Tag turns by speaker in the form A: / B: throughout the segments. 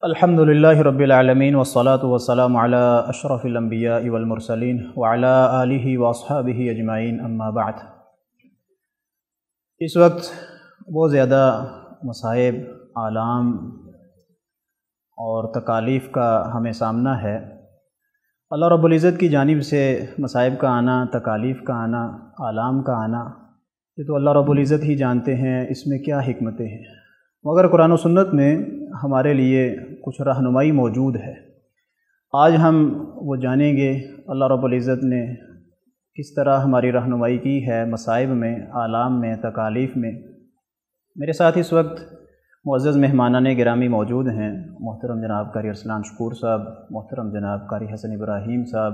A: الحمدللہ رب العالمین والصلاة والسلام علی اشرف الانبیاء والمرسلین وعلی آلہ واصحابہ اجمعین اما بعد۔ اس وقت بہت زیادہ مصائب، آلام اور تکالیف کا ہمیں سامنا ہے۔ اللہ رب العزت کی جانب سے مصائب کا آنا، تکالیف کا آنا، آلام کا آنا، یہ تو اللہ رب العزت ہی جانتے ہیں اس میں کیا حکمتیں ہیں، مگر قرآن و سنت میں ہمارے لیے کچھ رہنمائی موجود ہے۔ آج ہم وہ جانیں گے اللہ رب العزت نے کس طرح ہماری رہنمائی کی ہے مصائب میں، آلام میں، تکالیف میں۔ میرے ساتھ اس وقت معزز مہمانان گرامی موجود ہیں، محترم جناب قاری ارسلان شکور صاحب، محترم جناب قاری حسن ابراہیم صاحب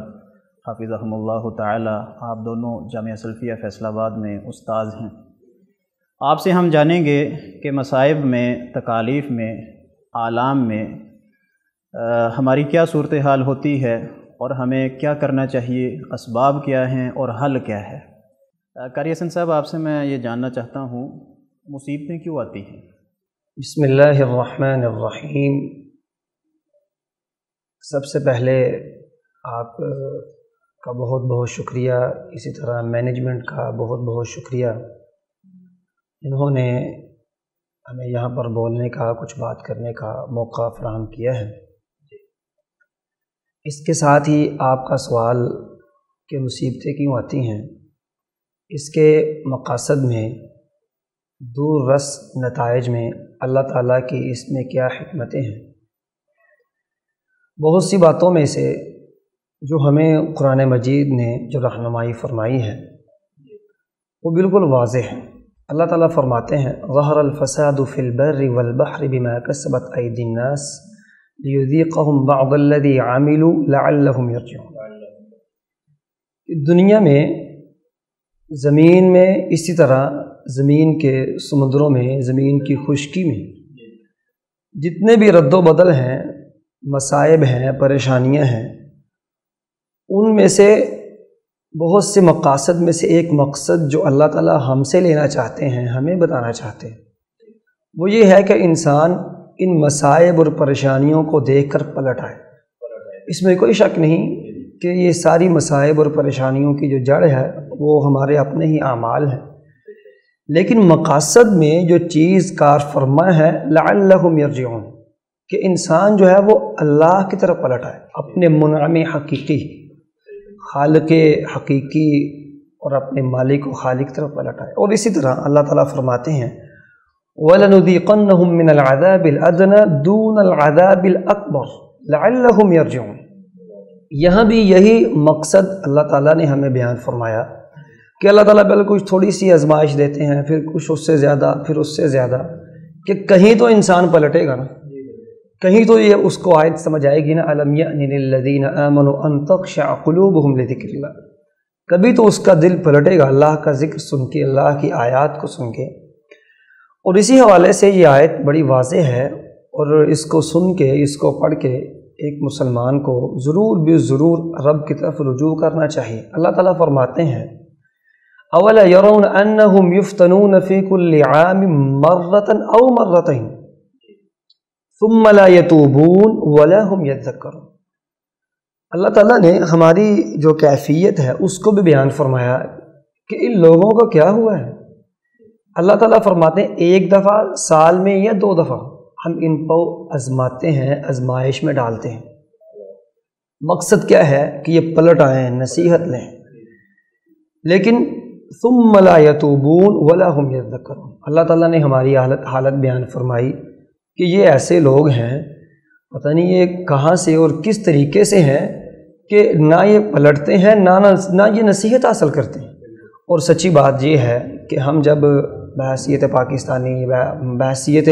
A: حافظہم اللہ تعالی۔ آپ دونوں جامعہ سلفیہ فیصل آباد میں استاذ ہیں۔ آپ سے ہم جانیں گے کہ مصائب میں، تکالیف میں، آلام میں ہماری کیا صورتحال ہوتی ہے اور ہمیں کیا کرنا چاہیے، اسباب کیا ہیں اور حل کیا ہے۔ قاری حسن صاحب، آپ سے میں یہ جاننا چاہتا ہوں مصیبتیں کیوں آتی ہیں؟
B: بسم اللہ الرحمن الرحیم۔ سب سے پہلے آپ کا بہت بہت شکریہ، اسی طرح مینجمنٹ کا بہت بہت شکریہ، انہوں نے ہمیں یہاں پر بولنے کا، کچھ بات کرنے کا موقع فراہم کیا ہے۔ اس کے ساتھ ہی آپ کا سوال کہ مصیبتیں کیوں آتی ہیں، اس کے مقاصد میں، دور رس نتائج میں اللہ تعالیٰ کی اس میں کیا حکمتیں ہیں۔ بہت سی باتوں میں سے جو ہمیں قرآن مجید نے جو رہنمائی فرمائی ہے وہ بالکل واضح ہے۔ اللہ تعالیٰ فرماتے ہیں ظہر الفساد فی البر والبحر بما کسبت ایدی الناس لیذیقہم بعض الذی عملوا لعلہم یرجعون۔ دنیا میں، زمین میں، اسی طرح زمین کے سمندروں میں، زمین کی خشکی میں جتنے بھی رد و بدل ہیں، مصائب ہیں، پریشانیاں ہیں، ان میں سے بہت سے مقاصد میں سے ایک مقصد جو اللہ تعالیٰ ہم سے لینا چاہتے ہیں، ہمیں بتانا چاہتے ہیں، وہ یہ ہے کہ انسان ان مصائب اور پریشانیوں کو دیکھ کر پلٹ آئے۔ اس میں کوئی شک نہیں کہ یہ ساری مصائب اور پریشانیوں کی جو جڑ ہے وہ ہمارے اپنے ہی اعمال ہیں، لیکن مقاصد میں جو چیز کار فرما ہے لعلہم یرجعون، کہ انسان جو ہے وہ اللہ کی طرف پلٹ آئے، اپنے منعم حقیقی، خالق حقیقی اور اپنے مالک و خالق طرف پلٹ آئے۔ اور اسی طرح اللہ تعالیٰ فرماتے ہیں وَلَنُذِيقَنَّهُم مِّنَ الْعَذَابِ الْأَدْنَىٰ دُونَ الْعَذَابِ الْأَكْبَرِ لَعَلَّهُمْ يَرْجِعُونَ۔ یہاں بھی یہی مقصد اللہ تعالیٰ نے ہمیں بیان فرمایا کہ اللہ تعالیٰ پہلے کچھ تھوڑی سی آزمائش دیتے ہیں، پھر کچھ اس سے زیادہ، پھر اس سے زیادہ، کہ کہیں تو انسان پلٹے گا نا، کہیں تو یہ اس کو آیت سمجھ آئے گی نا أَلَمْ يَأْنِ لِلَّذِينَ آمَنُوا أَن تَخْشَعَ قُلُوبُهُمْ لِذِكْرِ اللَّهِ، کبھی تو اس کا دل پلٹے گا اللہ کا ذکر سن کے، اللہ کی آیات کو سن کے۔ اور اسی حوالے سے یہ آیت بڑی واضح ہے، اور اس کو سن کے، اس کو پڑھ کے ایک مسلمان کو ضرور بھی ضرور رب کی طرف رجوع کرنا چاہیے۔ اللہ تعالیٰ فرماتے ہیں أَوَلَا يَرَوْنَ أَنَّهُمْ يُفْتَنُونَ فِي كُلِّ عَامٍ مَرَّةً أَوْ مَرَّتَيْنِ ثُمَّ لَا يَتُوبُونَ وَلَا هُمْ يَذَّكَّرُونَ۔ اللہ تعالیٰ نے ہماری جو کیفیت ہے اس کو بھی بیان فرمایا کہ ان لوگوں کا کیا ہوا ہے۔ اللہ تعالیٰ فرماتے ہیں ایک دفعہ سال میں یا 2 دفعہ ہم ان کو آزماتے ہیں، آزمائش میں ڈالتے ہیں۔ مقصد کیا ہے کہ یہ پلٹ آئیں، نصیحت لیں، لیکن ثم لا یتوبون ولا هم یذکرون۔ اللہ تعالیٰ نے ہماری حالت بیان فرمائی کہ یہ ایسے لوگ ہیں، پتہ نہیں یہ کہاں سے اور کس طریقے سے ہیں کہ نہ یہ پلٹتے ہیں، نہ یہ نصیحت حاصل کرتے ہیں۔ اور سچی بات یہ ہے کہ ہم جب بحیثیت پاکستانی، بحیثیت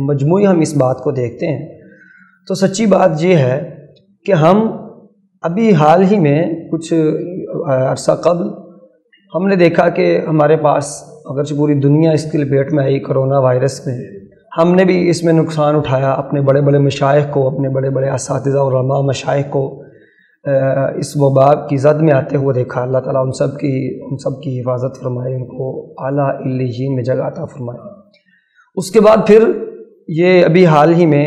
B: مجموعی ہم اس بات کو دیکھتے ہیں تو سچی بات یہ ہے کہ ہم ابھی حال ہی میں کچھ عرصہ قبل ہم نے دیکھا کہ ہمارے پاس، اگرچہ پوری دنیا اس کی لپیٹ میں آئی کرونا وائرس میں، ہم نے بھی اس میں نقصان اٹھایا، اپنے بڑے بڑے مشائخ کو، اپنے بڑے بڑے اساتذہ اور علماء مشائخ کو اس وبا کی زد میں آتے ہوئے دیکھا۔ اللہ تعالیٰ ان سب کی حفاظت فرمائے، ان کو اعلیٰ علیین میں جگہ عطا فرمائے۔ اس کے بعد پھر یہ ابھی حال ہی میں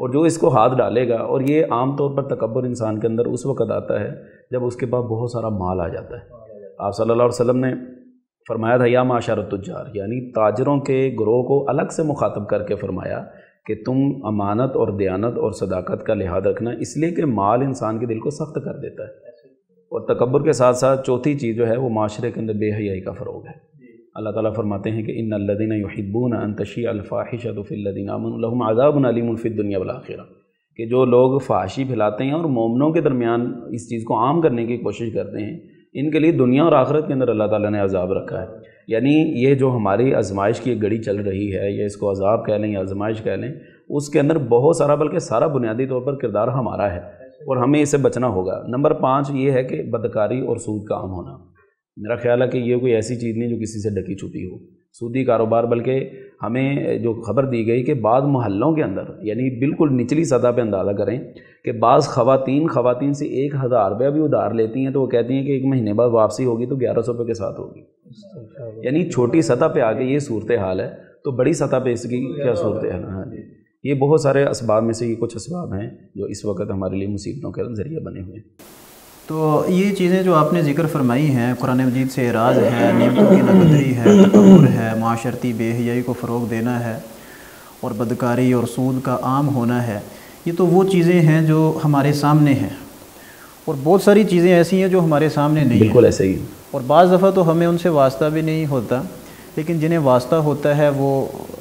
C: اور جو اس کو ہاتھ ڈالے گا، اور یہ عام طور پر تکبر انسان کے اندر اس وقت آتا ہے جب اس کے پاس بہت سارا مال آ جاتا ہے۔ آپ صلی اللہ علیہ وسلم نے فرمایا تھا یا معاشر التجار، یعنی تاجروں کے گروہ کو الگ سے مخاطب کر کے فرمایا کہ تم امانت اور دیانت اور صداقت کا لحاظ رکھنا، اس لیے کہ مال انسان کے دل کو سخت کر دیتا ہے۔ اور تکبر کے ساتھ ساتھ چوتھی چیز جو ہے وہ معاشرے کے اندر بے حیائی کا فروغ ہے۔ اللہ تعالیٰ فرماتے ہیں کہ ان الذین یحبون ان تشیع الفاحشۃ فی الذین آمنوا لہم عذاب علیم فی الدنیا والآخرہ، کہ جو لوگ فحاشی پھیلاتے ہیں اور مومنوں کے درمیان اس چیز کو عام کرنے کی کوشش کرتے ہیں، ان کے لیے دنیا اور آخرت کے اندر اللہ تعالیٰ نے عذاب رکھا ہے۔ یعنی یہ جو ہماری آزمائش کی ایک گھڑی چل رہی ہے، یا اس کو عذاب کہہ لیں یا آزمائش کہہ لیں، اس کے اندر بہت سارا بلکہ سارا بنیادی طور پر کردار ہمارا ہے اور ہمیں اسے بچنا ہوگا۔ نمبر 5 یہ ہے کہ بدکاری اور سود کا عام ہونا۔ میرا خیال ہے کہ یہ کوئی ایسی چیز نہیں جو کسی سے ڈکی چھپی ہو، سودی کاروبار، بلکہ ہمیں جو خبر دی گئی کہ بعض محلوں کے اندر، یعنی بالکل نچلی سطح پہ اندازہ کریں کہ بعض خواتین سے 1000 روپیہ بھی ادھار لیتی ہیں تو وہ کہتی ہیں کہ 1 مہینے بعد واپسی ہوگی تو 1100 روپے کے ساتھ ہوگی۔ یعنی چھوٹی سطح پہ آگے یہ صورتحال ہے، تو بڑی سطح پہ اس کی کیا صورتحال ہے؟ ہاں جی، یہ بہت سارے اسباب میں سے یہ کچھ اسباب ہیں جو اس وقت ہمارے لیے مصیبتوں کے ذریعہ بنے ہوئے ہیں۔
A: تو یہ چیزیں جو آپ نے ذکر فرمائی ہیں، قرآن مجید سے اعراض ہے، نعمتوں کی ناقدری ہے، تکبر ہے، معاشرتی بے حیائی کو فروغ دینا ہے، اور بدکاری اور سود کا عام ہونا ہے، یہ تو وہ چیزیں ہیں جو ہمارے سامنے ہیں، اور بہت ساری چیزیں ایسی ہیں جو ہمارے سامنے نہیں ہیں،
C: بالکل ایسے ہی،
A: اور بعض دفعہ تو ہمیں ان سے واسطہ بھی نہیں ہوتا، لیکن جنہیں واسطہ ہوتا ہے وہ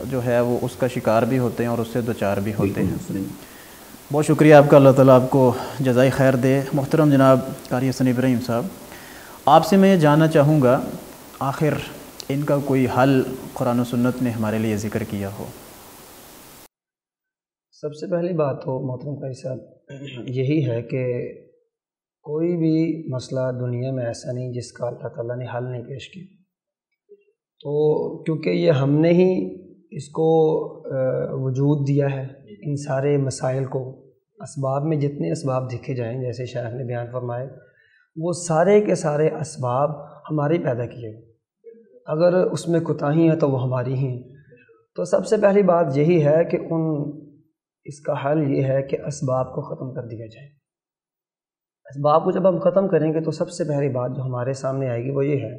A: جو ہے وہ اس کا شکار بھی ہوتے ہیں اور اس سے دوچار بھی ہوتے ہیں۔ بہت شکریہ آپ کا، اللہ تعالیٰ آپ کو جزائے خیر دے۔ محترم جناب قاری حسن ابراہیم صاحب، آپ سے میں یہ جاننا چاہوں گا، آخر ان کا کوئی حل قرآن و سنت نے ہمارے لیے ذکر کیا ہو؟
B: سب سے پہلی بات تو محترم قاری صاحب یہی ہے کہ کوئی بھی مسئلہ دنیا میں ایسا نہیں جس کا اللہ تعالیٰ نے حل نہیں پیش کیا، تو کیونکہ یہ ہم نے ہی اس کو وجود دیا ہے، ان سارے مسائل کو، اسباب میں جتنے اسباب دیکھے جائیں جیسے شیخ نے بیان فرمائے، وہ سارے کے سارے اسباب ہمارے پیدا کیے گئے، اگر اس میں کوتاہی ہیں تو وہ ہماری ہی ہیں۔ تو سب سے پہلی بات یہی ہے کہ اس کا حل یہ ہے کہ اسباب کو ختم کر دیا جائے۔ اسباب کو جب ہم ختم کریں گے تو سب سے پہلی بات جو ہمارے سامنے آئے گی وہ یہ ہے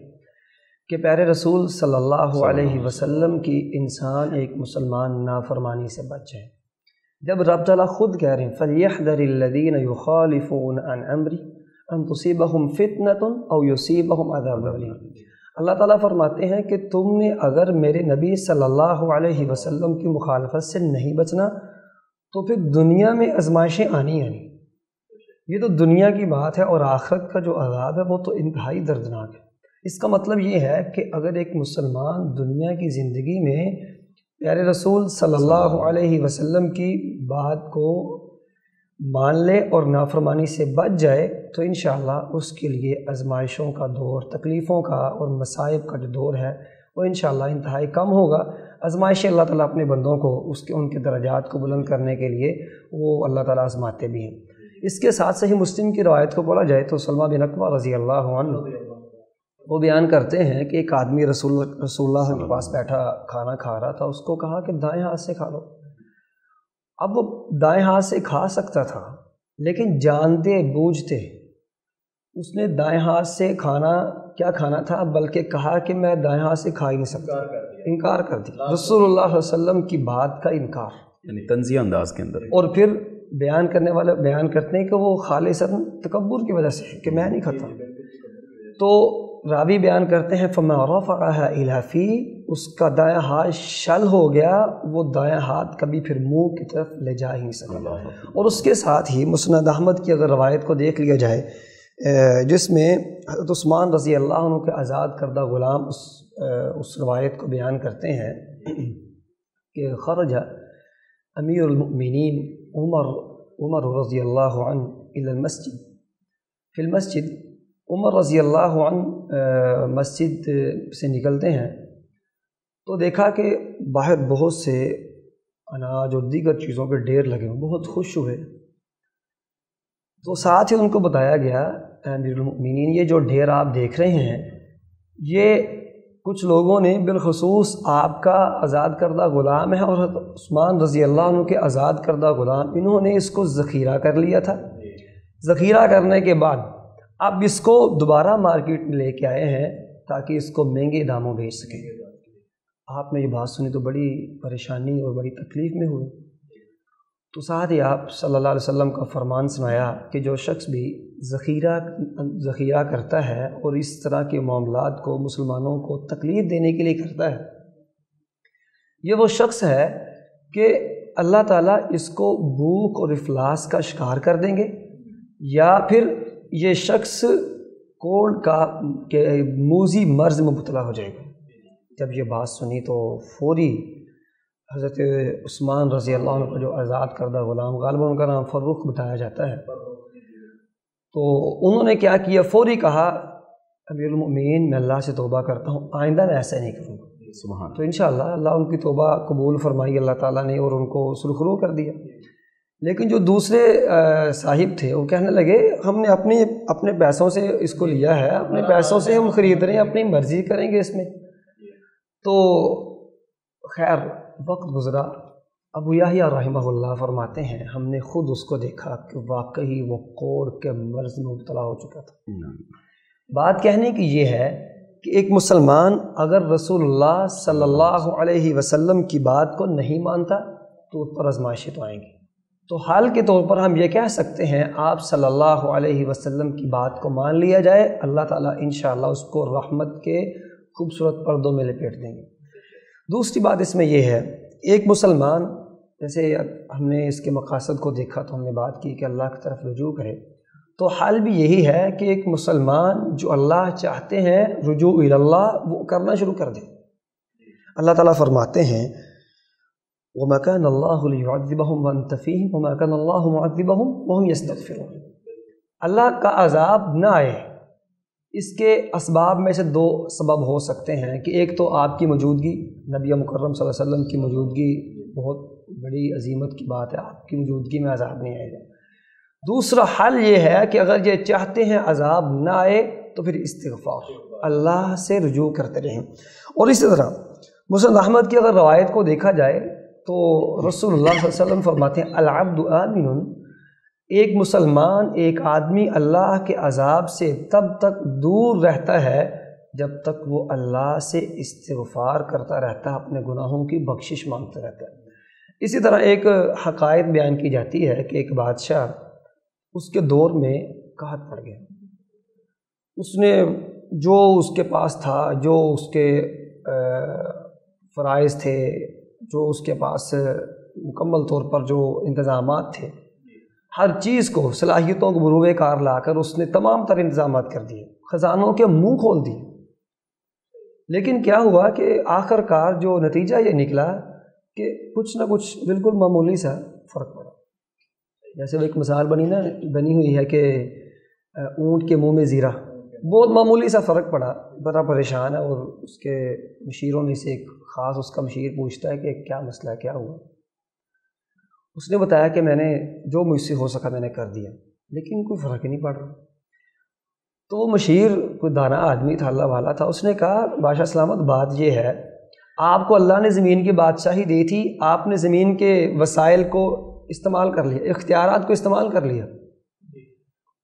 B: کہ پیارے رسول صلی اللہ علیہ وسلم کی انسان ایک مسلمان نافرمانی سے بچ جائے۔ جب رب تعالیٰ خود کہہ رہے ہیں فَلْيَحْذَرِ الَّذِينَ يُخَالِفُونَ عَنْ أَمْرِهِ أَن تُصِيبَهُمْ فِتْنَةٌ أَوْ يُصِيبَهُمْ عَذَابٌ أَلِيمٌ۔ اللہ تعالیٰ فرماتے ہیں کہ تم نے اگر میرے نبی صلی اللہ علیہ وسلم کی مخالفت سے نہیں بچنا تو پھر دنیا میں آزمائشیں آنی آنی، یہ تو دنیا کی بات ہے، اور آخرت کا جو عذاب ہے وہ تو انتہائی دردناک ہے۔ اس کا مطلب یہ ہے کہ اگر ایک مسلمان دنیا کی زندگی میں پیارے رسول صلی اللہ علیہ وسلم کی بات کو مان لے اور نافرمانی سے بچ جائے تو انشاءاللہ اس کے لیے آزمائشوں کا دور، تکلیفوں کا اور مصائب کا جو دور ہے وہ انشاءاللہ انتہائی کم ہوگا۔ آزمائشیں اللہ تعالیٰ اپنے بندوں کو ان کے درجات کو بلند کرنے کے لیے وہ اللہ تعالیٰ آزماتے بھی ہیں۔ اس کے ساتھ صحیح مسلم کی روایت کو پڑھا جائے تو سلمہ بن اکوع رضی اللہ عنہ وہ بیان کرتے ہیں کہ ایک آدمی رسول اللہ کے پاس بیٹھا کھانا کھا رہا تھا، اس کو کہا کہ دائیں ہاتھ سے کھا لو۔ اب وہ دائیں ہاتھ سے کھا سکتا تھا لیکن جانتے بوجھتے اس نے دائیں ہاتھ سے کیا کھانا تھا بلکہ کہا کہ میں دائیں ہاتھ سے کھا ہی نہیں سکتا، انکار کر دیا، رسول اللہ صلی اللہ علیہ وسلم کی بات کا انکار،
C: یعنی تنزیہ انداز کے اندر۔ اور
B: پھر بیان کرنے والے بیان کرتے ہیں کہ وہ خالصاً تکبر کی وجہ سے کہ میں نہیں کھاتا، تو راوی بیان کرتے ہیں فَمَا رَفَعَهَا إِلَى فِي، اس کا دائیں ہاتھ شل ہو گیا، وہ دائیں ہاتھ کبھی پھر منہ کی طرف لے جا ہی نہیں سکتا۔ اور اس کے ساتھ ہی مسند احمد کی اگر روایت کو دیکھ لیا جائے جس میں حضرت عثمان رضی اللہ عنہ کے آزاد کردہ غلام اس روایت کو بیان کرتے ہیں کہ خرج امیر المؤمنین عمر رضی اللہ عنہ الی المسجد، فی المسجد، عمر رضی اللہ عنہ مسجد سے نکلتے ہیں تو دیکھا کہ باہر بہت سے اناج اور دیگر چیزوں کے ڈھیر لگے ہوئے، بہت خوش ہوئے، تو ساتھ ہی ان کو بتایا گیا امیر المؤمنین یہ جو ڈھیر آپ دیکھ رہے ہیں یہ کچھ لوگوں نے بالخصوص آپ کا آزاد کردہ غلام ہے اور عثمان رضی اللہ عنہ کے آزاد کردہ غلام، انہوں نے اس کو ذخیرہ کر لیا تھا۔ ذخیرہ کرنے کے بعد اب اس کو دوبارہ مارکیٹ میں لے کے آئے ہیں تاکہ اس کو مہنگے داموں بیچ سکیں۔ آپ نے یہ بات سنی تو بڑی پریشانی اور بڑی تکلیف میں ہوئی، تو ساتھ ہی آپ صلی اللہ علیہ وسلم کا فرمان سنایا کہ جو شخص بھی ذخیرہ کرتا ہے اور اس طرح کے معاملات کو مسلمانوں کو تکلیف دینے کے لیے کرتا ہے، یہ وہ شخص ہے کہ اللہ تعالیٰ اس کو بھوک اور افلاس کا شکار کر دیں گے، یا پھر یہ شخص کوڑ کا کہ موذی مرض میں مبتلا ہو جائے گا۔ جب یہ بات سنی تو فوری حضرت عثمان رضی اللہ عنہ کا جو آزاد کردہ غلام، غالباً ان کا نام فروخ بتایا جاتا ہے، تو انہوں نے کیا کیا، فوری کہا امیر المؤمنین میں اللہ سے توبہ کرتا ہوں، آئندہ میں ایسا نہیں کروں گا۔
C: سبحان
B: تو انشاءاللہ اللہ ان کی توبہ قبول فرمائی اللہ تعالیٰ نے اور ان کو سرخرو کر دیا۔ لیکن جو دوسرے صاحب تھے وہ کہنے لگے ہم نے اپنے پیسوں سے اس کو لیا ہے، اپنے پیسوں سے ہم خرید رہے ہیں، اپنی مرضی کریں گے اس میں۔ تو خیر وقت گزرا، ابو یحییٰ رحمہ اللہ فرماتے ہیں ہم نے خود اس کو دیکھا کہ واقعی وہ کوڑ کے مرض میں مبتلا ہو چکا تھا۔ بات کہنے کی یہ ہے کہ ایک مسلمان اگر رسول اللہ صلی اللہ علیہ وسلم کی بات کو نہیں مانتا تو اس پر آزمائشیں تو آئیں گی۔ تو حال کے طور پر ہم یہ کہہ سکتے ہیں آپ صلی اللہ علیہ وسلم کی بات کو مان لیا جائے، اللہ تعالیٰ انشاءاللہ اس کو رحمت کے خوبصورت پردوں میں لپیٹ دیں گے۔ دوسری بات اس میں یہ ہے، ایک مسلمان جیسے ہم نے اس کے مقاصد کو دیکھا تو ہم نے بات کی کہ اللہ کی طرف رجوع کرے، تو حال بھی یہی ہے کہ ایک مسلمان جو اللہ چاہتے ہیں رجوع الی اللہ وہ کرنا شروع کر دے۔ اللہ تعالیٰ فرماتے ہیں وَمَا كَانَ اللَّهُ لِيُعَذِّبَهُمْ وَأَنْتَ فِيهِمْ وَمَا كَانَ اللَّهُ مُعَذِّبَهُمْ وَهُمْ يَسْتَغْفِرُونَ۔ اللہ کا عذاب نہ آئے، اس کے اسباب میں سے دو سبب ہو سکتے ہیں کہ ایک تو آپ کی موجودگی، نبی مکرم صلی اللہ علیہ وسلم کی موجودگی بہت بڑی عظیمت کی بات ہے، آپ کی موجودگی میں عذاب نہیں آئے گا۔ دوسرا حل یہ ہے کہ اگر یہ چاہتے ہیں عذاب نہ آئے تو پھر استغفار، اللہ سے رجوع کرتے رہیں۔ اور اسی طرح مسند احمد کی اگر روایت کو دیکھا جائے تو رسول اللہ صلی اللہ علیہ وسلم فرماتے ہیں العبد آمن، ایک مسلمان ایک آدمی اللہ کے عذاب سے تب تک دور رہتا ہے جب تک وہ اللہ سے استغفار کرتا رہتا ہے، اپنے گناہوں کی بخشش مانگتا رہتا ہے۔ اسی طرح ایک حقائق بیان کی جاتی ہے کہ ایک بادشاہ اس کے دور میں قحط پڑ گیا، اس نے جو اس کے پاس تھا، جو اس کے فرائض تھے، جو اس کے پاس مکمل طور پر جو انتظامات تھے، ہر چیز کو صلاحیتوں کو بروئے کار لا کر اس نے تمام تر انتظامات کر دیے، خزانوں کے منہ کھول دیے۔ لیکن کیا ہوا کہ آخر کار جو نتیجہ یہ نکلا کہ کچھ نہ کچھ بالکل معمولی سا فرق پڑا۔ جیسے وہ ایک مثال بنی ہوئی ہے کہ اونٹ کے منہ میں زیرہ، بہت معمولی سا فرق پڑا، بڑا پریشان ہے، اور اس کے مشیروں میں سے ایک خاص اس کا مشیر پوچھتا ہے کہ کیا مسئلہ ہے، کیا ہوا؟ اس نے بتایا کہ میں نے جو مجھ سے ہو سکا میں نے کر دیا، لیکن کوئی فرق ہی نہیں پڑ رہا۔ تو وہ مشیر کوئی دانا آدمی تھا، اللہ والا تھا، اس نے کہا بادشاہ سلامت بات یہ ہے، آپ کو اللہ نے زمین کی بادشاہی دی تھی، آپ نے زمین کے وسائل کو استعمال کر لیا، اختیارات کو استعمال کر لیا،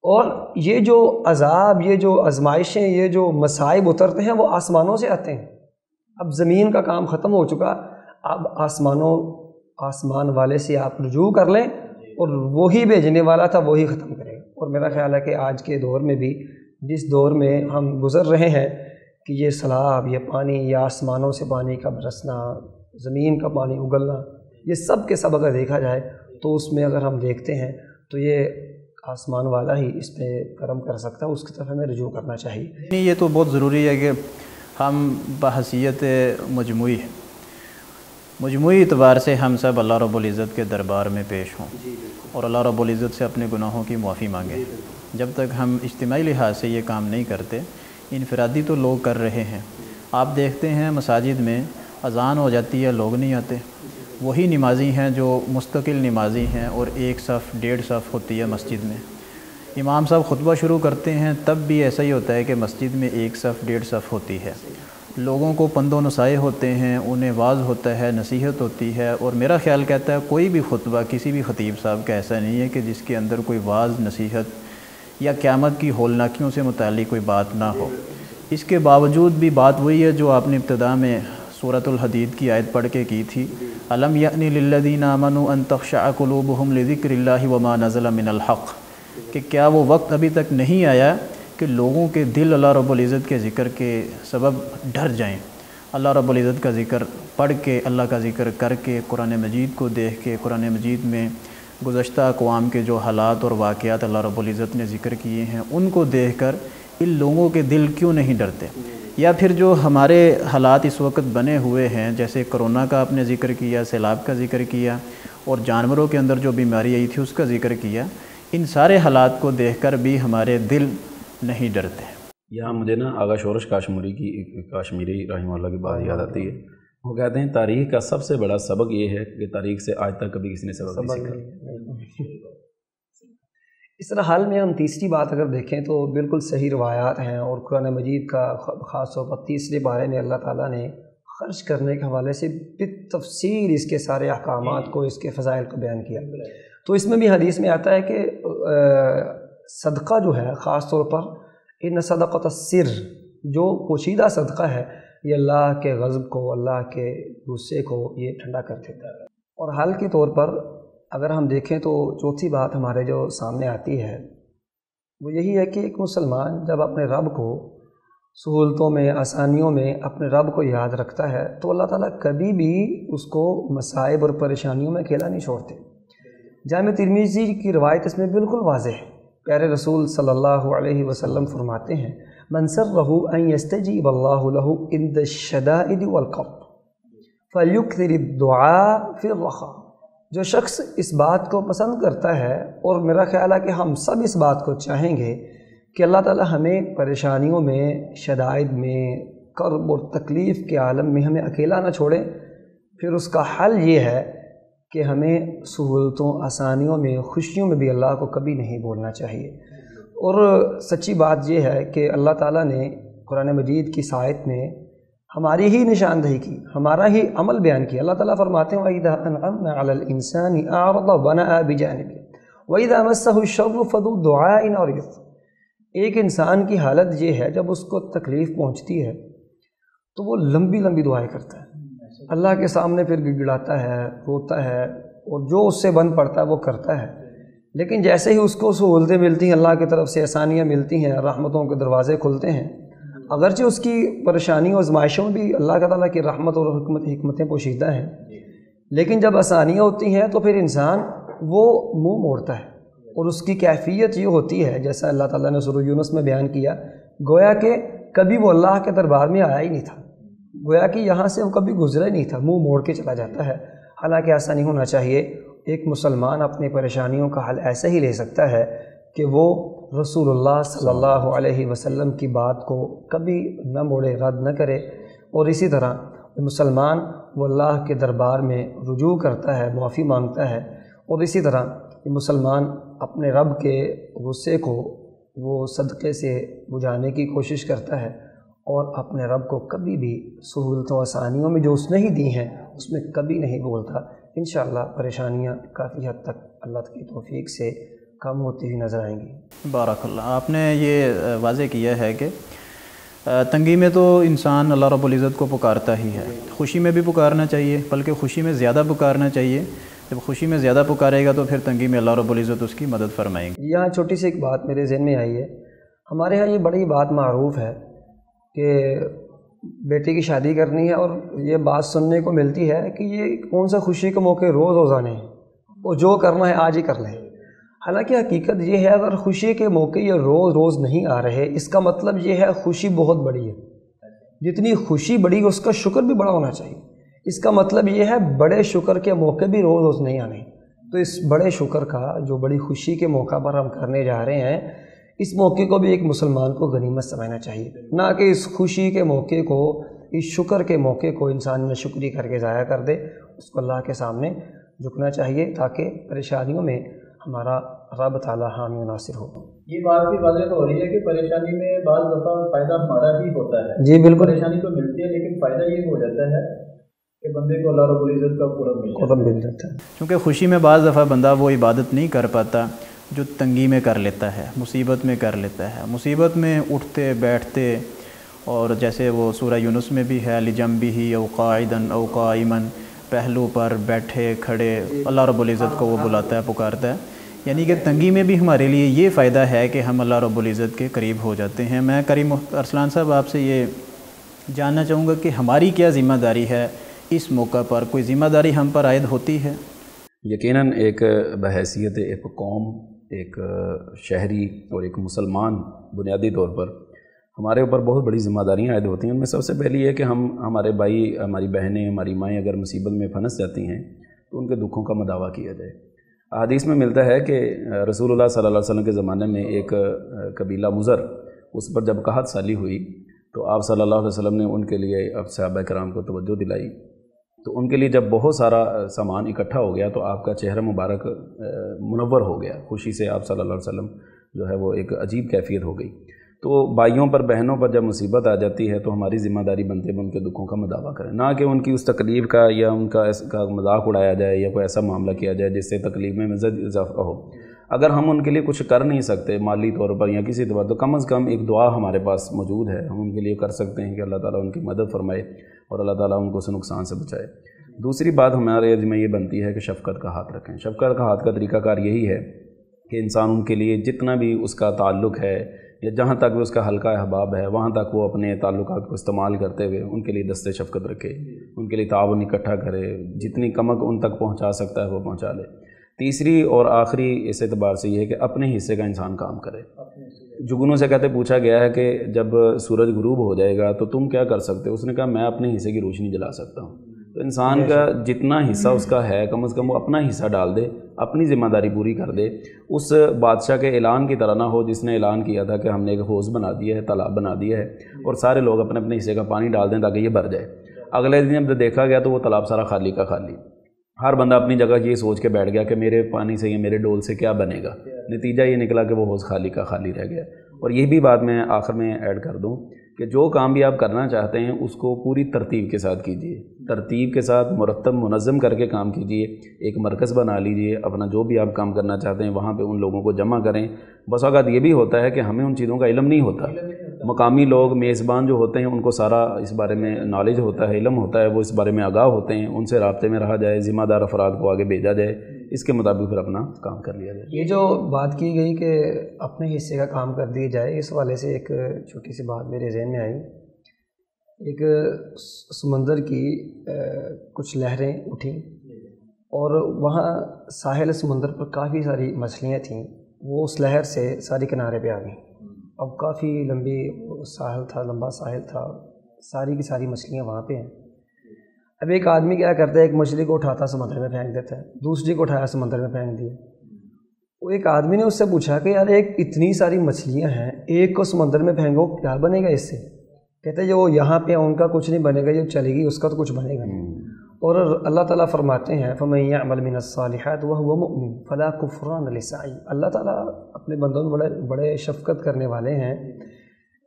B: اور یہ جو عذاب، یہ جو آزمائشیں، یہ جو مصائب اترتے ہیں وہ آسمانوں سے آتے ہیں۔ اب زمین کا کام ختم ہو چکا، اب آسمان والے سے آپ رجوع کر لیں، اور وہی بھیجنے والا تھا وہی ختم کرے گا۔ اور میرا خیال ہے کہ آج کے دور میں بھی جس دور میں ہم گزر رہے ہیں کہ یہ سیلاب، یہ پانی، یا آسمانوں سے پانی کا برسنا، زمین کا پانی اگلنا، یہ سب کے سب اگر دیکھا جائے تو اس میں اگر ہم دیکھتے ہیں تو یہ آسمان والا ہی اس پہ کرم کر سکتا ہے، اس کی طرف ہمیں رجوع کرنا چاہیے۔
A: یہ تو بہت ضروری ہے کہ ہم بحیثیت مجموعی اعتبار سے ہم سب اللہ رب العزت کے دربار میں پیش ہوں اور اللہ رب العزت سے اپنے گناہوں کی معافی مانگیں۔ جب تک ہم اجتماعی لحاظ سے یہ کام نہیں کرتے، انفرادی تو لوگ کر رہے ہیں۔ آپ دیکھتے ہیں مساجد میں اذان ہو جاتی ہے، لوگ نہیں آتے، وہی نمازی ہیں جو مستقل نمازی ہیں، اور ایک صف 1.5 صف ہوتی ہے مسجد میں۔ امام صاحب خطبہ شروع کرتے ہیں تب بھی ایسا ہی ہوتا ہے کہ مسجد میں 1 صف 1.5 صف ہوتی ہے، لوگوں کو پند و نصائح ہوتے ہیں، انہیں واعظ ہوتا ہے، نصیحت ہوتی ہے، اور میرا خیال کہتا ہے کوئی بھی خطبہ کسی بھی خطیب صاحب کا ایسا نہیں ہے کہ جس کے اندر کوئی واعظ، نصیحت یا قیامت کی ہولناکیوں سے متعلق کوئی بات نہ ہو۔ اس کے باوجود بھی بات وہی ہے جو آپ نے ابتدا میں سورۃ الحدید کی آیت پڑھ کے کی تھی، الم یأن للذین آمنوا ان تخشع قلوبہم لذکر اللہ وما نزل من الحق، کہ کیا وہ وقت ابھی تک نہیں آیا کہ لوگوں کے دل اللہ رب العزت کے ذکر کے سبب ڈر جائیں، اللہ رب العزت کا ذکر پڑھ کے، اللہ کا ذکر کر کے، قرآن مجید کو دیکھ کے، قرآن مجید میں گزشتہ اقوام کے جو حالات اور واقعات اللہ رب العزت نے ذکر کیے ہیں ان کو دیکھ کر ان لوگوں کے دل کیوں نہیں ڈرتے؟ یا پھر جو ہمارے حالات اس وقت بنے ہوئے ہیں، جیسے کرونا کا آپ نے ذکر کیا، سیلاب کا ذکر کیا، اور جانوروں کے اندر جو بیماری آئی تھی اس کا ذکر کیا، ان سارے حالات کو دیکھ کر بھی ہمارے دل نہیں ڈرتے۔
C: یہاں مجھے نا آغا شورش کاشمیری رحمہ اللہ کی بات یاد آتی ہے۔ وہ کہتے ہیں تاریخ کا سب سے بڑا سبق یہ ہے کہ تاریخ سے آج تک کبھی کسی نے سبق نہیں سیکھا۔
B: اس طرح حال میں ہم تیسری بات اگر دیکھیں تو بالکل صحیح روایات ہیں، اور قرآن مجید کا خاص طور پر تیسرے بارے میں اللہ تعالیٰ نے خرچ کرنے کے حوالے سے بالتفصیل اس کے سارے احکامات کو، اس کے فضائل کو بیان کیا۔ تو اس میں بھی حدیث میں آتا ہے کہ صدقہ جو ہے خاص طور پر ان صدقۃ السر، جو پوشیدہ صدقہ ہے، یہ اللہ کے غضب کو، اللہ کے غصے کو یہ ٹھنڈا کر دیتا ہے۔ اور حال کے طور پر اگر ہم دیکھیں تو چوتھی بات ہمارے جو سامنے آتی ہے وہ یہی ہے کہ ایک مسلمان جب اپنے رب کو سہولتوں میں، آسانیوں میں اپنے رب کو یاد رکھتا ہے تو اللہ تعالیٰ کبھی بھی اس کو مصائب اور پریشانیوں میں اکیلا نہیں چھوڑتے۔ جامع ترمذی کی روایت اس میں بالکل واضح ہے۔ پیارے رسول صلی اللہ علیہ وسلم فرماتے ہیں، من سرہ ان یستجیب اللہ لہ عند الشدائد والکرب فلیکثر الدعاء فی الرخاء۔ جو شخص اس بات کو پسند کرتا ہے، اور میرا خیال ہے کہ ہم سب اس بات کو چاہیں گے کہ اللہ تعالیٰ ہمیں پریشانیوں میں، شدائد میں، کرب اور تکلیف کے عالم میں ہمیں اکیلا نہ چھوڑے، پھر اس کا حل یہ ہے کہ ہمیں سہولتوں، آسانیوں میں، خوشیوں میں بھی اللہ کو کبھی نہیں بولنا چاہیے۔ اور سچی بات یہ ہے کہ اللہ تعالیٰ نے قرآن مجید کی آیت میں ہماری ہی نشاندہی کی، ہمارا ہی عمل بیان کیا۔ اللہ تعالیٰ فرماتے ہیں وَإِذَا أَنْعَمْنَا عَلَى الْإِنسَانِ أَعْرَضَ وَنَأَىٰ بِجَانِبِهِ وَإِذَا مَسَّهُ الشَّرُّ فَذُو دُعَاءٍ عَرِيضٍ۔ ایک انسان کی حالت یہ ہے جب اس کو تکلیف پہنچتی ہے تو وہ لمبی لمبی دعائیں کرتا ہے، اللہ کے سامنے پھر گڑگڑاتا ہے، روتا ہے، اور جو اس سے بن پڑتا ہے وہ کرتا ہے۔ لیکن جیسے ہی اس کو سہولتیں ملتی ہیں، اللہ کی طرف سے آسانیاں ملتی ہیں، رحمتوں کے دروازے کھلتے ہیں، اگرچہ اس کی پریشانی اور آزمائشوں میں بھی اللہ تعالیٰ کی رحمت اور حکمتیں پوشیدہ ہیں، لیکن جب آسانیاں ہوتی ہیں تو پھر انسان وہ منہ موڑتا ہے، اور اس کی کیفیت یہ ہوتی ہے جیسا اللہ تعالیٰ نے سورہ یونس میں بیان کیا، گویا کہ کبھی وہ اللہ کے دربار میں آیا ہی نہیں تھا، گویا کہ یہاں سے وہ کبھی گزرا ہی نہیں تھا، منہ موڑ کے چلا جاتا ہے۔ حالانکہ ایسا نہیں ہونا چاہیے۔ ایک مسلمان اپنی پریشانیوں کا حل ایسے ہی لے سکتا ہے کہ وہ رسول اللہ صلی اللہ علیہ وسلم کی بات کو کبھی نہ موڑے، رد نہ کرے، اور اسی طرح مسلمان وہ اللہ کے دربار میں رجوع کرتا ہے، معافی مانگتا ہے، اور اسی طرح مسلمان اپنے رب کے غصے کو وہ صدقے سے بجھانے کی کوشش کرتا ہے، اور اپنے رب کو کبھی بھی سہولتوں آسانیوں میں جو اس نے ہی دی ہیں اس میں کبھی نہیں بولتا۔ انشاءاللہ پریشانیاں کافی حد تک اللہ کی توفیق سے کم ہوتی ہوئی نظر آئیں گی۔
A: بارک اللہ۔ آپ نے یہ واضح کیا ہے کہ تنگی میں تو انسان اللہ رب العزت کو پکارتا ہی ہے، خوشی میں بھی پکارنا چاہیے، بلکہ خوشی میں زیادہ پکارنا چاہیے۔ جب خوشی میں زیادہ پکارے گا تو پھر تنگی میں اللہ رب العزت اس کی مدد فرمائیں گے۔
B: یہاں چھوٹی سی ایک بات میرے ذہن میں آئی ہے، ہمارے ہاں یہ بڑی بات معروف ہے کہ بیٹی کی شادی کرنی ہے، اور یہ بات سننے کو ملتی ہے کہ یہ کون سا خوشی کے موقع روز روزانے ہیں، اور جو کرنا ہے آج ہی کر لیں۔ حالانکہ حقیقت یہ ہے اگر خوشی کے موقع یہ روز روز نہیں آ رہے، اس کا مطلب یہ ہے خوشی بہت بڑی ہے، جتنی خوشی بڑی اس کا شکر بھی بڑا ہونا چاہیے۔ اس کا مطلب یہ ہے بڑے شکر کے موقع بھی روز روز نہیں آنے، تو اس بڑے شکر کا جو بڑی خوشی کے موقع پر ہم کرنے جا رہے ہیں، اس موقع کو بھی ایک مسلمان کو غنیمت سمجھنا چاہیے، نہ کہ اس خوشی کے موقع کو، اس شکر کے موقع کو انسان ناشکری کر کے ضائع کر دے۔ اس کو اللہ کے سامنے جھکنا چاہیے تاکہ پریشانیوں میں ہمارا رب تعالیٰ حامی و ناصر ہو۔
A: یہ بات بھی واضح ہو رہی ہے کہ پریشانی میں بعض دفعہ فائدہ ہمارا ہی ہوتا ہے۔
B: جی بالکل،
A: پریشانی تو ملتی ہے لیکن فائدہ یہ ہو جاتا ہے کہ بندے کو اللہ رب العزت کا قرب مل جاتا ہے۔ چونکہ خوشی میں بعض دفعہ بندہ وہ عبادت نہیں کر پاتا جو تنگی میں کر لیتا ہے، مصیبت میں کر لیتا ہے۔ مصیبت میں اٹھتے بیٹھتے، اور جیسے وہ سورہ یونس میں بھی ہے لِجَنبِهِ او قاعدا او قائما، پہلو پر بیٹھے کھڑے اللہ رب العزت کو وہ بلاتا ہے، پکارتا ہے۔ یعنی کہ تنگی میں بھی ہمارے لیے یہ فائدہ ہے کہ ہم اللہ رب العزت کے قریب ہو جاتے ہیں۔ میں کریم ارسلان صاحب آپ سے یہ جاننا چاہوں گا کہ ہماری کیا ذمہ داری ہے اس موقع پر؟ کوئی ذمہ داری ہم پر عائد ہوتی ہے؟
C: یقیناً ایک بحیثیت ایک قوم، ایک شہری اور ایک مسلمان بنیادی طور پر ہمارے اوپر بہت بڑی ذمہ داریاں عائد ہوتی ہیں۔ ان میں سب سے پہلی یہ کہ ہمارے بھائی، ہماری بہنیں، ہماری مائیں اگر مصیبت میں پھنس جاتی ہیں تو ان کے دکھوں کا مداوع کیا جائے۔ احادیث میں ملتا ہے کہ رسول اللہ صلی اللہ علیہ وسلم کے زمانے میں ایک قبیلہ مضر، اس پر جب قحط سالی ہوئی تو آپ صلی اللہ علیہ وسلم نے ان کے لیے اب صحابہ کرام کو توجہ دلائی، تو ان کے لیے جب بہت سارا سامان اکٹھا ہو گیا تو آپ کا چہرہ مبارک منور ہو گیا، خوشی سے آپ صلی اللہ علیہ وسلم جو ہے وہ ایک عجیب کیفیت ہو گئی۔ تو بھائیوں پر، بہنوں پر جب مصیبت آ جاتی ہے تو ہماری ذمہ داری بنتی ہے ان کے دکھوں کا مداوع کریں، نہ کہ ان کی اس تکلیف کا یا ان کا مذاق اڑایا جائے یا کوئی ایسا معاملہ کیا جائے جس سے تکلیف میں مزید اضافہ ہو۔ اگر ہم ان کے لیے کچھ کر نہیں سکتے مالی طور پر یا کسی طور پر، تو کم از کم ایک دعا ہمارے پاس موجود ہے، ہم ان کے لیے کر سکتے ہیں کہ اللہ تعالیٰ ان کی مدد فرمائے اور اللہ تعالیٰ ان کو اس نقصان سے بچائے۔ دوسری بات ہمارے میں یہ بنتی ہے کہ شفقت کا ہاتھ رکھیں۔ شفقت کا ہاتھ کا طریقہ کار یہی ہے کہ انسان ان کے لیے جتنا بھی اس کا تعلق ہے یا جہاں تک بھی اس کا حلقہ احباب ہے وہاں تک وہ اپنے تعلقات کو استعمال کرتے ہوئے ان کے لیے دست شفقت رکھے، ان کے لیے تعاون اکٹھا کرے، جتنی کمک ان تک پہنچا سکتا ہے وہ پہنچا لے۔ تیسری اور آخری اس اعتبار سے یہ ہے کہ اپنے حصے کا انسان کام کرے۔ جگنوں سے کہتے پوچھا گیا ہے کہ جب سورج غروب ہو جائے گا تو تم کیا کر سکتے ہو؟ اس نے کہا میں اپنے حصے کی روشنی جلا سکتا ہوں۔ تو انسان کا جتنا حصہ اس کا ہے کم از کم وہ اپنا حصہ ڈال دے، اپنی ذمہ داری پوری کر دے۔ اس بادشاہ کے اعلان کی طرح نہ ہو جس نے اعلان کیا تھا کہ ہم نے ایک حوض بنا دیا ہے، تالاب بنا دیا ہے اور سارے لوگ اپنے اپنے حصے کا پانی ڈال دیں تاکہ یہ بھر جائے۔ اگلے دن جب دیکھا گیا تو وہ تالاب سارا خالی کا خالی، ہر بندہ اپنی جگہ یہ سوچ کے بیٹھ گیا کہ میرے پانی سے یا میرے ڈول سے کیا بنے گا۔ نتیجہ یہ نکلا کہ وہ حوض خالی کا خالی رہ گیا۔ اور یہ بھی بات میں آخر میں ایڈ کر دوں کہ جو کام بھی آپ کرنا چاہتے ہیں اس کو پوری ترتیب کے ساتھ کیجیے، ترتیب کے ساتھ مرتب منظم کر کے کام کیجیے۔ ایک مرکز بنا لیجیے، اپنا جو بھی آپ کام کرنا چاہتے ہیں وہاں پہ ان لوگوں کو جمع کریں۔ بس اوقات یہ بھی ہوتا ہے کہ ہمیں ان چیزوں کا علم نہیں ہوتا، مقامی لوگ میزبان جو ہوتے ہیں ان کو سارا اس بارے میں نالج ہوتا ہے، علم ہوتا ہے، وہ اس بارے میں آگاہ ہوتے ہیں، ان سے رابطے میں رہا جائے، ذمہ دار افراد کو آگے بھیجا جائے، اس کے مطابق پھر اپنا کام کر لیا جائے۔
B: یہ جو بات کی گئی کہ اپنے حصے کا کام کر دیا جائے، اس حوالے سے ایک چھوٹی سی بات میرے ذہن میں آئی۔ ایک سمندر کی کچھ لہریں اٹھیں اور وہاں ساحل سمندر پر کافی ساری مچھلیاں تھیں، وہ اس لہر سے ساری کنارے پہ آ گئیں۔ اب کافی لمبی ساحل تھا، لمبا ساحل تھا، ساری کی ساری مچھلیاں وہاں پہ ہیں۔ اب ایک آدمی کیا کرتا ہے، ایک مچھلی کو اٹھاتا سمندر میں پھینک دیتا ہے، دوسری کو اٹھایا سمندر میں پھینک دیا۔ وہ ایک آدمی نے اس سے پوچھا کہ یار ایک اتنی ساری مچھلیاں ہیں، ایک کو سمندر میں پھینکو کیا بنے گا اس سے؟ کہتے ہیں جو یہاں پہ ان کا کچھ نہیں بنے گا، جو چلے گی اس کا تو کچھ بنے گا نہیں۔ اور اللہ تعالیٰ فرماتے ہیں فَمَن يَعْمَلْ مِنَ الصَّالِحَاتِ وَهُوَ مُؤْمِنٌ فَلَا كُفْرَانَ لِسَعْيِهِ۔ اللہ تعالیٰ اپنے بندوں میں بڑے شفقت کرنے والے ہیں۔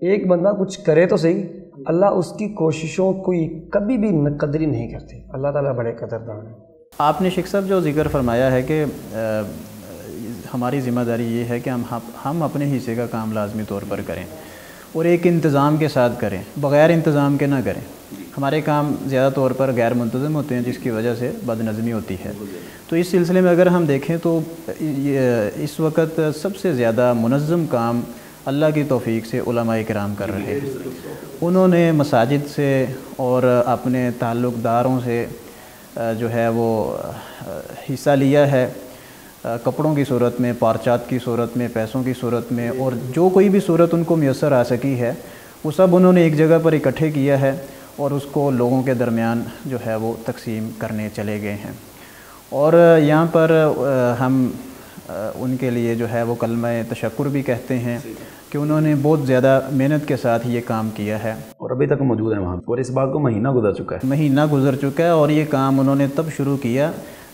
B: ایک بندہ کچھ کرے تو صحیح، اللہ اس کی کوششوں کو کبھی بھی قدری نہیں کرتے۔ اللہ تعالیٰ بڑے قدردان ہیں۔
A: آپ نے شیخ صاحب جو ذکر فرمایا ہے کہ ہماری ذمہ داری یہ ہے کہ ہم اپنے حصے کا کام لازمی طور پر کریں اور ایک انتظام کے ساتھ کریں، بغیر انتظام کے نہ کریں۔ ہمارے کام زیادہ طور پر غیر منتظم ہوتے ہیں جس کی وجہ سے بد نظمی ہوتی ہے۔ تو اس سلسلے میں اگر ہم دیکھیں تو اس وقت سب سے زیادہ منظم کام اللہ کی توفیق سے علماء کرام کر رہے ہیں۔ انہوں نے مساجد سے اور اپنے تعلق داروں سے جو ہے وہ حصہ لیا ہے، کپڑوں کی صورت میں، پارچات کی صورت میں، پیسوں کی صورت میں، اور جو کوئی بھی صورت ان کو میسر آ سکی ہے وہ سب انہوں نے ایک جگہ پر اکٹھے کیا ہے اور اس کو لوگوں کے درمیان جو ہے وہ تقسیم کرنے چلے گئے ہیں۔ اور یہاں پر ہم ان کے لیے جو ہے وہ کلمہ تشکر بھی کہتے ہیں کہ انہوں نے بہت زیادہ محنت کے ساتھ یہ کام کیا ہے
C: اور ابھی تک موجود ہیں وہاں، اور اس بات کو مہینہ گزر چکا ہے۔
A: مہینہ گزر چکا ہے اور یہ کام انہوں نے تب شروع کیا